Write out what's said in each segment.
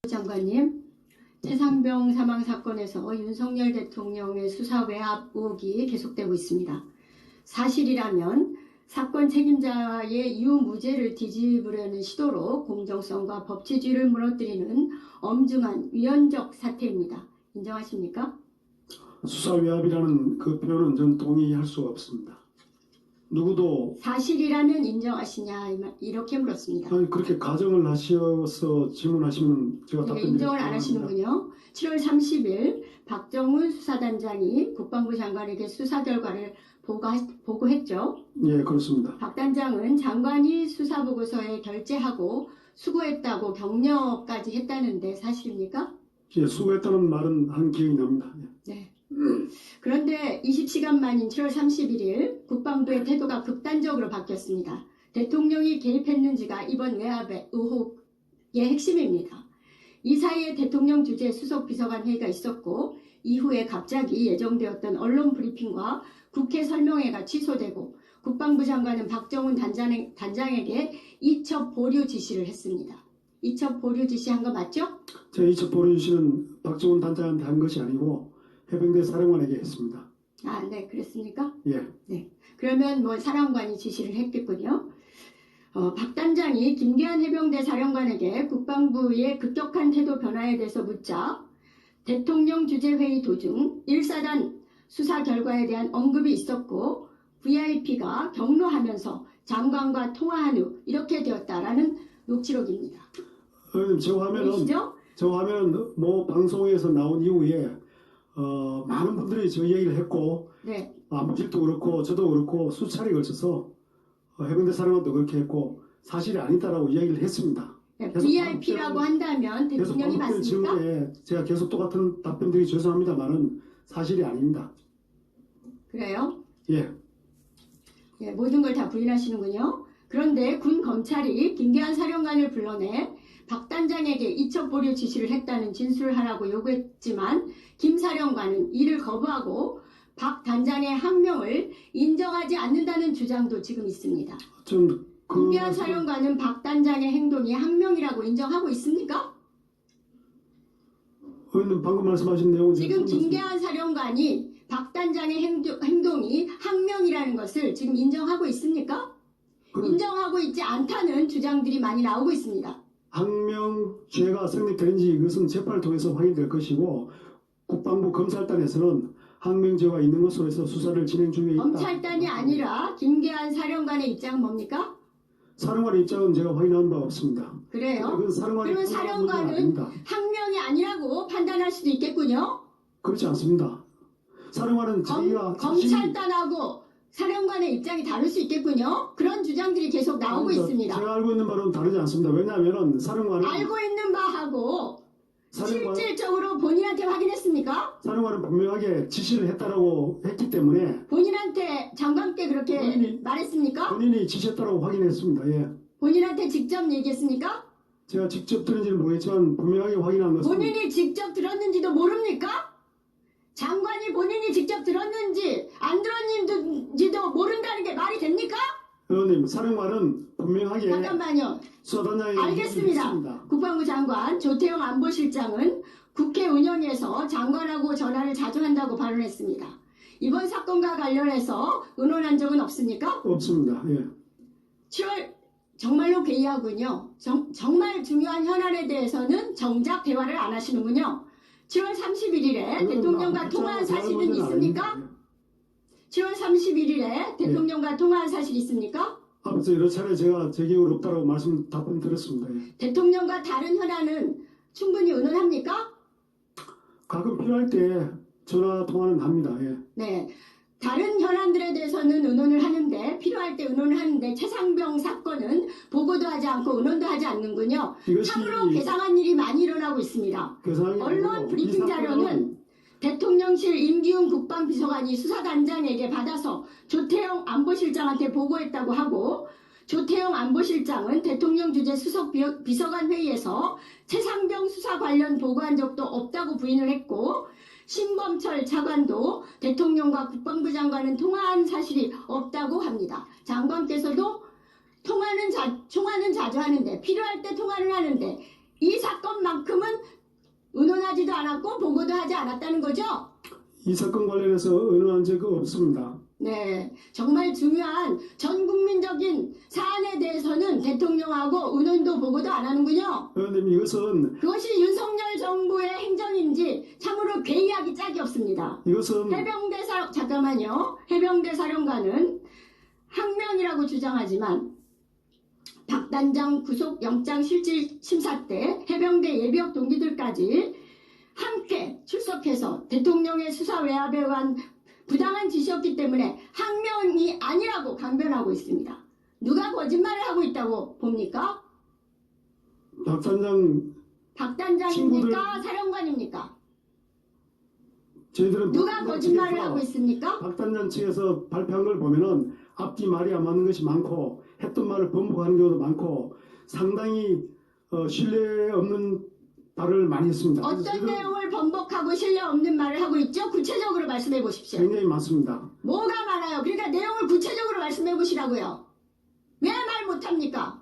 장관님, 최상병 사망 사건에서 윤석열 대통령의 수사 외압 의혹이 계속되고 있습니다. 사실이라면 사건 책임자의 유무죄를 뒤집으려는 시도로 공정성과 법치주의를 무너뜨리는 엄중한 위헌적 사태입니다. 인정하십니까? 수사 외압이라는 그 표현은 전 동의할 수가 없습니다. 누구도 사실이라면 인정하시냐 이렇게 물었습니다. 아니 그렇게 가정을 하셔서 질문하시면 제가 답변 인정을 안 하시는군요. 7월 30일 박정훈 수사단장이 국방부 장관에게 수사 결과를 보고했죠. 예, 그렇습니다. 박 단장은 장관이 수사 보고서에 결재하고 수고했다고 격려까지 했다는데 사실입니까? 예, 수고했다는 말은 한 기억이 납니다. 예. 네. 그런데 20시간 만인 7월 31일 국방부의 태도가 극단적으로 바뀌었습니다. 대통령이 개입했는지가 이번 외압의 의혹의 핵심입니다. 이 사이에 대통령 주재 수석 비서관 회의가 있었고 이후에 갑자기 예정되었던 언론 브리핑과 국회 설명회가 취소되고 국방부 장관은 박정훈 단장에게 이첩 보류 지시를 했습니다. 이첩 보류 지시한 거 맞죠? 제 이첩 보류 지시는 박정훈 단장한테 한 것이 아니고 해병대 사령관에게 했습니다. 아, 네, 그랬습니까? 예. 네. 그러면 뭐 사령관이 지시를 했겠군요. 박 단장이 김계한 해병대 사령관에게 국방부의 급격한 태도 변화에 대해서 묻자 대통령 주재 회의 도중 1사단 수사 결과에 대한 언급이 있었고 VIP가 경로하면서 장관과 통화한 후 이렇게 되었다라는 녹취록입니다. 저 화면은 뭐 방송에서 나온 이후에 많은 분들이 저 얘기를 했고 네. 안보실도 그렇고 저도 그렇고 수차례 걸쳐서 해병대 사령관도 그렇게 했고 사실이 아니다라고 이야기를 했습니다. 네, VIP라고 한다면 대통령이 맞습니까? 질문에 제가 계속 똑같은 답변드리기 죄송합니다만은 사실이 아닙니다. 그래요? 예. 예, 모든 걸 다 부인하시는군요. 그런데 군 검찰이 김계한 사령관을 불러내 박 단장에게 이첩 보류 지시를 했다는 진술을 하라고 요구했지만 김 사령관은 이를 거부하고 박 단장의 항명을 인정하지 않는다는 주장도 지금 있습니다. 김계한 사령관은 박 단장의 행동이 항명이라고 인정하고 있습니까? 의원님 방금 말씀하신 내용은 지금 김계한 사령관이 박 단장의 행동이 항명이라는 것을 지금 인정하고 있습니까? 인정하고 있지 않다는 주장들이 많이 나오고 있습니다. 항명죄가 성립되는지 이것은 재판을 통해서 확인될 것이고 국방부 검찰단에서는 항명죄가 있는 것으로 해서 수사를 진행 중에 있다. 검찰단이 아니라 김계한 사령관의 입장은 뭡니까? 사령관의 입장은 제가 확인한 바 없습니다. 그래요? 그러면 사령관은 항명이 아니라고 판단할 수도 있겠군요? 그렇지 않습니다. 사령관은 검찰단하고 사령관의 입장이 다를 수 있겠군요? 그런 주장들이 계속 나오고 있습니다. 제가 알고 있는 바로는 다르지 않습니다. 왜냐하면 사령관은 알고 있는 바하고 실질적으로 본인한테 확인했습니까? 사령관은 분명하게 지시를 했다라고 했기 때문에 본인한테 장관께 그렇게 말했습니까? 본인이 지시했다라고 확인했습니다. 예. 본인한테 직접 얘기했습니까? 제가 직접 들은지는 모르겠지만 분명하게 확인한 것은 본인이 직접 들었는지도 모릅니까? 장관이 본인이 직접 들었는지 안 들었는지도 모른다는 게 말이 됩니까? 의원님, 사령관은 분명하게 잠깐만요. 수사단장에게 알겠습니다. 국방부 장관 조태용 안보실장은 국회 운영에서 장관하고 전화를 자주 한다고 발언했습니다. 이번 사건과 관련해서 의논한 적은 없습니까? 없습니다. 예. 7월 정말로 괴이하군요. 정말 중요한 현안에 대해서는 정작 대화를 안 하시는군요. 7월 31일에 대통령과 통화한 사실은 있습니까? 7월 31일에 대통령과 통화한 사실이 있습니까? 앞서 여러 차례 제가 제 기억으로 없다라고 답변 드렸습니다. 예. 대통령과 다른 현안은 충분히 의논합니까? 가끔 필요할 때 전화 통화는 합니다. 예. 네. 다른 현안들에 대해서는 의논을 하는데 필요할 때 의논을 하는데 최상병 사건은 보고도 하지 않고 의논도 하지 않는군요. 참으로 괴상한 일이 많이 일어나고 있습니다. 언론 브리핑 자료는 대통령실 임기훈 국방비서관이 수사단장에게 받아서 조태용 안보실장한테 보고했다고 하고 조태용 안보실장은 대통령 주재 수석 비서관 회의에서 최상병 수사 관련 보고한 적도 없다고 부인을 했고 신범철 차관도 대통령과 국방부 장관은 통화한 사실이 없다고 합니다. 장관께서도 통화는 자주 하는데 필요할 때 통화를 하는데 이 사건만큼은 않았고 보고도 하지 않았다는 거죠? 이 사건 관련해서 의논한 적 없습니다. 네, 정말 중요한 전 국민적인 사안에 대해서는 대통령하고 의논도 보고도 안 하는군요. 의원님, 이것은 그것이 윤석열 정부의 행정인지 참으로 괴이하기 짝이 없습니다. 이것은 해병대 사령관은 항명이라고 주장하지만 박 단장 구속 영장 실질 심사 때 해병대 예비역 동기들까지 함께 출석해서 대통령의 수사 외압에 의한 부당한 지시였기 때문에 항명이 아니라고 강변하고 있습니다. 누가 거짓말을 하고 있다고 봅니까? 박 단장 박 단장입니까? 사령관입니까? 저희들은 누가 거짓말을 하고 있습니까? 박 단장 측에서 발표한 걸 보면은 앞뒤 말이 안 맞는 것이 많고 했던 말을 번복하는 경우도 많고 상당히 신뢰 없는 발을 많이 했습니다. 어떤 내용을 번복하고 신뢰 없는 말을 하고 있죠? 구체적으로 말씀해 보십시오. 굉장히 많습니다. 뭐가 많아요? 그러니까 내용을 구체적으로 말씀해 보시라고요. 왜 말 못합니까?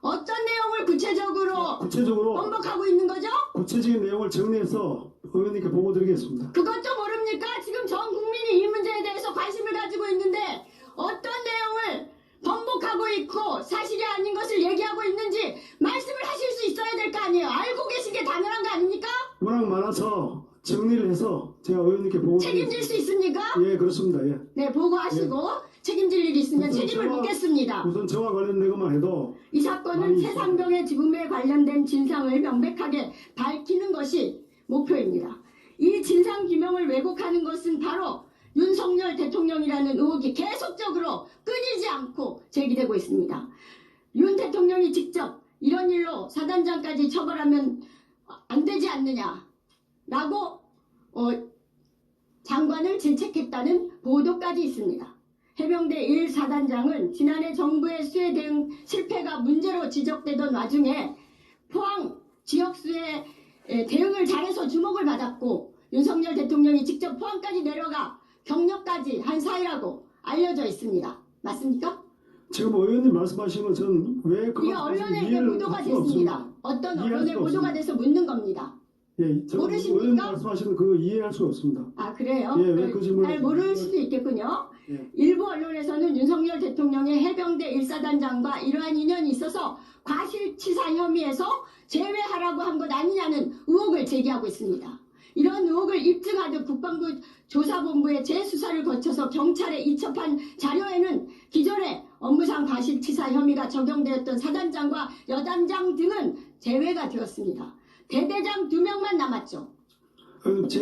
어떤 내용을 구체적으로 번복하고 있는 거죠? 구체적인 내용을 정리해서 의원님께 보고 드리겠습니다. 그것도 모릅니까? 지금 전 국민이 이 문제에 대해서 관심을 가지고 있는데 어떤 내용을 번복하고 있고 사실이 아닌 것을 얘기하고 있는지 말씀을 하실 수 있어야 될 거 아니에요. 알고 계신 게 당연한 거 아닙니까? 워낙 많아서 정리를 해서 제가 의원님께 보고 책임질 수 있습니까? 예, 그렇습니다. 예. 네, 보고하시고 책임질 일이 있으면 책임을 묻겠습니다. 우선 저와 관련된 것만 해도 이 사건은 최상병의 죽음에 관련된 진상을 명백하게 밝히는 것이 목표입니다. 이 진상 규명을 왜곡하는 것은 바로 윤석열 대통령이라는 의혹이 계속적으로 끊이지 않고 제기되고 있습니다. 윤 대통령이 직접 이런 일로 사단장까지 처벌하면 안 되지 않느냐라고 장관을 질책했다는 보도까지 있습니다. 해병대 1사단장은 지난해 정부의 수해 대응 실패가 문제로 지적되던 와중에 포항 지역 수해 대응을 잘해서 주목을 받았고 윤석열 대통령이 직접 포항까지 내려가 격려까지 한 사이라고 알려져 있습니다. 맞습니까? 지금 의원님 말씀하시는 건 저는 왜 이게 언론에 보도가 됐습니다. 어떤 언론에 보도가 돼서 묻는 겁니다. 예, 모르십니까? 의원님 말씀하시는 그거 이해할 수가 없습니다. 아, 그래요? 예, 왜 그 질문을 잘 모를 수도 있겠군요. 예. 일부 언론에서는 윤석열 대통령의 해병대 1사단장과 이러한 인연이 있어서 과실치사 혐의에서 제외하라고 한 것 아니냐는 의혹을 제기하고 있습니다. 이런 의혹을 입증하듯 국방부 조사본부의 재수사를 거쳐서 경찰에 이첩한 자료에는 기존에 업무상 과실치사 혐의가 적용되었던 사단장과 여단장 등은 제외가 되었습니다. 대대장 2명만 남았죠.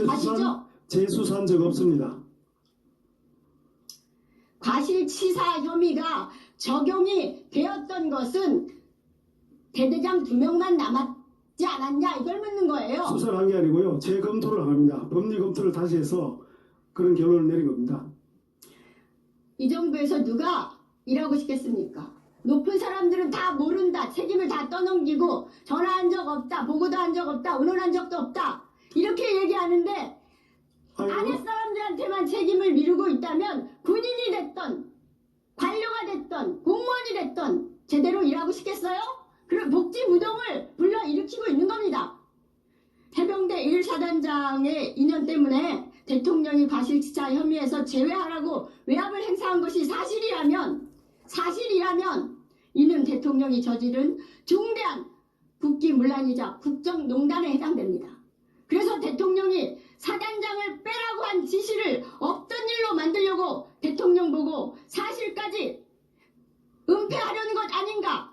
아시죠? 재수사한 적 없습니다. 과실치사 혐의가 적용이 되었던 것은 대대장 2명만 남았지 않았냐 이걸 묻는 거예요. 수사를 한 게 아니고요. 재검토를 합니다. 법리 검토를 다시 해서 그런 결론을 내린 겁니다. 이 정부에서 누가 일하고 싶겠습니까? 높은 사람들은 다 모른다. 책임을 다 떠넘기고 전화한 적 없다. 보고도 한 적 없다. 의논한 적도 없다. 이렇게 얘기하는데 아랫 사람들한테만 책임을 미루고 있다면 군인이 됐던 관료가 됐던 공무원이 됐던 제대로 일하고 싶겠어요? 그럼 복지부동을 불러일으키고 있는 겁니다. 해병대 1사단장의 인연 때문에 대통령이 과실치사 혐의에서 제외하라고 외압을 행사한 것이 사실이라면 이는 대통령이 저지른 중대한 국기문란이자 국정농단에 해당됩니다. 그래서 대통령이 사단장을 빼라고 한 지시를 없던 일로 만들려고 대통령 보고 사실까지 은폐하려는 것 아닌가?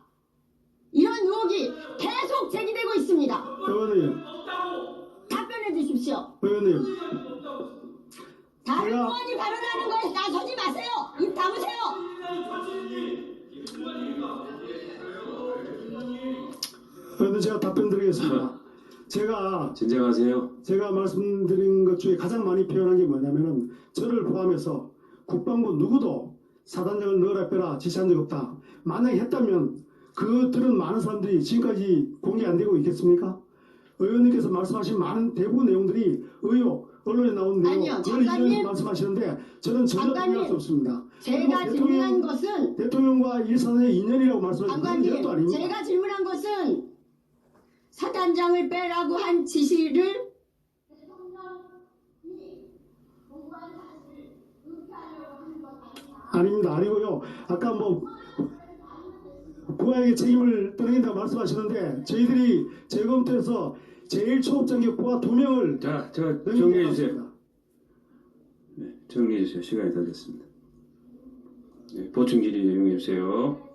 이런 의혹이 계속 제기되고 있습니다. 의원님. 답변해 주십시오. 의원님. 다른 의원이 발언하는 거에 나서지 마세요. 입 다무세요. 의원님, 제가 답변 드리겠습니다. 진정하세요. 제가 말씀드린 것 중에 가장 많이 표현한 게 뭐냐면은 저를 포함해서 국방부 누구도 사단장을 넣어라 빼라 지시한 적 없다. 만약에 했다면 그들은 많은 사람들이 지금까지 공개 안 되고 있겠습니까? 의원님께서 말씀하신 많은 대부분 내용들이 의혹, 언론에 나온 내용, 아니요, 그걸 장관님. 이용해서 말씀하시는데 저는 전혀 동의할 수 없습니다. 제가 질문한 것은 대통령과 일사단의 인연이라고 말씀하시는 그런 장관님, 것도 아닙니다. 제가 질문한 것은 사단장을 빼라고 한 지시를 아닙니다. 아니고요. 아까 뭐 부하에게 책임을 떠넘긴다고 말씀하시는데 저희들이 재검토해서 제일 초급장교 부하 2명을 자, 정리해 주세요. 네, 정리해 주세요. 시간이 다 됐습니다. 네, 보충 질의 이용해 주세요.